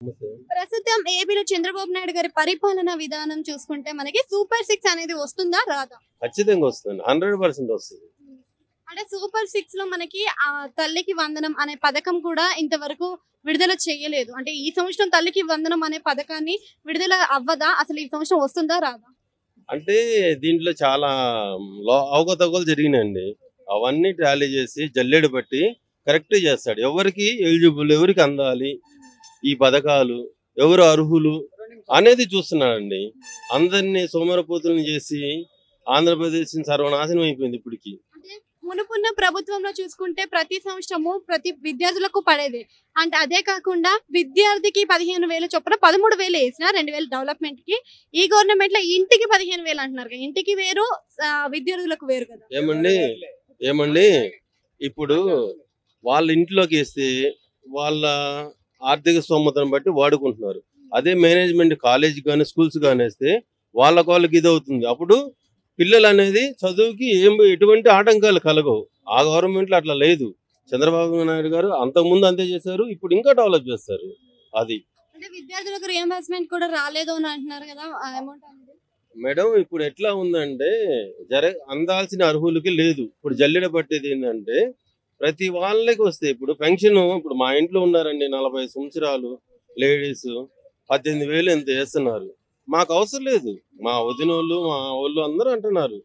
ప్రస్తుతం ఏపీలో చంద్రబాబు నాయుడు గారి పరిపాలన విధానం చూసుకుంటే మనకి సూపర్ 6 అనేది వస్తుందా రాదా? ఖచ్చితంగా వస్తుంది. 100% వస్తుంది. అంటే సూపర్ 6 లో మనకి తల్లికి వందనం అనే పథకం కూడా ఇంతవరకు విడుదల చేయలేదు. అంటే ఈ సంవత్సరం తల్లికి వందనం అనే పథకాన్ని విడుదల అవ్వదా? అసలు ఈ సంవత్సరం వస్తుందా రాదా? అంటే దీంట్లో చాలా అవకతవకలు జరిగినాయండి. అవన్నీ టాలీ చేసి జల్లెడ పట్టి కరెక్ట్ చేస్తాడు. ఎవరికి ఎలిజిబుల్, ఎవరికి అందాలి ఈ పథకాలు, ఎవరు అర్హులు అనేది చూస్తున్నాడండి. అందరినీ సోమరపోతులను చేసి ఆంధ్రప్రదేశ్ సర్వనాశనం అయిపోయింది ఇప్పటికి. మునుపున్న ప్రభుత్వంలో చూసుకుంటే ప్రతి సంవత్సరము ప్రతి విద్యార్థులకు పడేది. అంటే అదే కాకుండా విద్యార్థికి 15,000 చొప్పున 13,000 వేసిన 2,000 డెవలప్మెంట్ కి. ఈ గవర్నమెంట్ లో ఇంటికి 15,000 అంటున్నారు కదా. ఇంటికి వేరు, విద్యార్థులకు వేరు కదా. ఏమండి ఇప్పుడు వాళ్ళ ఇంట్లోకి వేస్తే వాళ్ళ ఆర్థిక స్తోమతను బట్టి వాడుకుంటున్నారు. అదే మేనేజ్మెంట్ కాలేజ్ కానీ స్కూల్స్ కానీ వేస్తే వాళ్ళకి ఇది అవుతుంది. అప్పుడు పిల్లలు అనేది చదువుకి ఎటువంటి ఆటంకాలు కలగవు. ఆ గవర్నమెంట్ లో అట్లా లేదు. చంద్రబాబు నాయుడు గారు అంతకుముందు అంతే చేశారు, ఇప్పుడు ఇంకా డెవలప్ చేస్తారు. అది అంటే విద్యార్థులకు రియంబర్స్మెంట్ కూడా రాలేదు అని అంటున్నారు కదా, అమౌంట్ అనేది. మేడం ఇప్పుడు ఎట్లా ఉందంటే అందాల్సిన అర్హులకి లేదు. ఇప్పుడు జల్లెడ పట్టేది ఏంటంటే ప్రతి వాళ్ళకి వస్తే ఇప్పుడు పెన్షన్, ఇప్పుడు మా ఇంట్లో ఉన్నారండి 40 సంవత్సరాలు లేడీస్ 18,000 ఎంత వేస్తున్నారు. మాకు అవసరం లేదు. మా వదినోళ్ళు మా వాళ్ళు అందరూ అంటున్నారు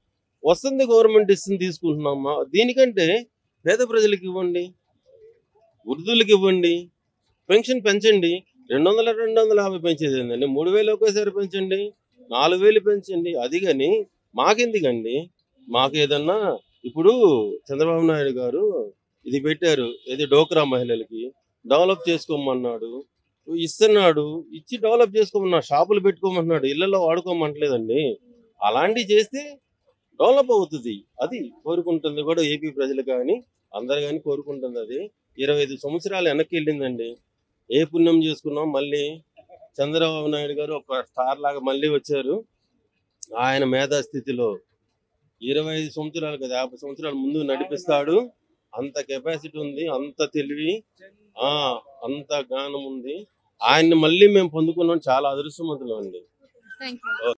వస్తుంది, గవర్నమెంట్ ఇస్తుంది తీసుకుంటున్నామా. దీనికంటే పేద ప్రజలకు ఇవ్వండి, వృద్ధులకి ఇవ్వండి, పెన్షన్ పెంచండి. 200 250 పెంచేది ఏంటండి, 3,000 ఒకేసారి పెంచండి, 4,000 పెంచండి. అది కానీ మాకెందుకండి. మాకు ఏదన్నా ఇప్పుడు చంద్రబాబు నాయుడు గారు ఇది పెట్టారు, ఏది డోక్రా మహిళలకి డెవలప్ చేసుకోమన్నాడు, ఇస్తున్నాడు, ఇచ్చి డెవలప్ చేసుకోమన్నాడు. షాపులు పెట్టుకోమంటున్నాడు, ఇళ్లలో వాడుకోమంటలేదండి. అలాంటివి చేస్తే డెవలప్ అవుతుంది. అది కోరుకుంటుంది కూడా ఏపీ ప్రజలు కానీ అందరు కానీ కోరుకుంటుంది. అది 25 సంవత్సరాలు వెనక్కి వెళ్ళిందండి. ఏ పుణ్యం చేసుకున్నాం. మళ్ళీ చంద్రబాబు నాయుడు గారు ఒక స్టార్ లాగా మళ్ళీ వచ్చారు. ఆయన మేధాస్థితిలో 25 సంవత్సరాలు కదా 50 సంవత్సరాల ముందు నడిపిస్తాడు. అంత కెపాసిటీ ఉంది, అంత తెలివి, అంత జ్ఞానం ఉంది. ఆయన్ని మళ్ళీ మేము పొందుకున్నాం. చాలా అదృష్టవంతులం అండి.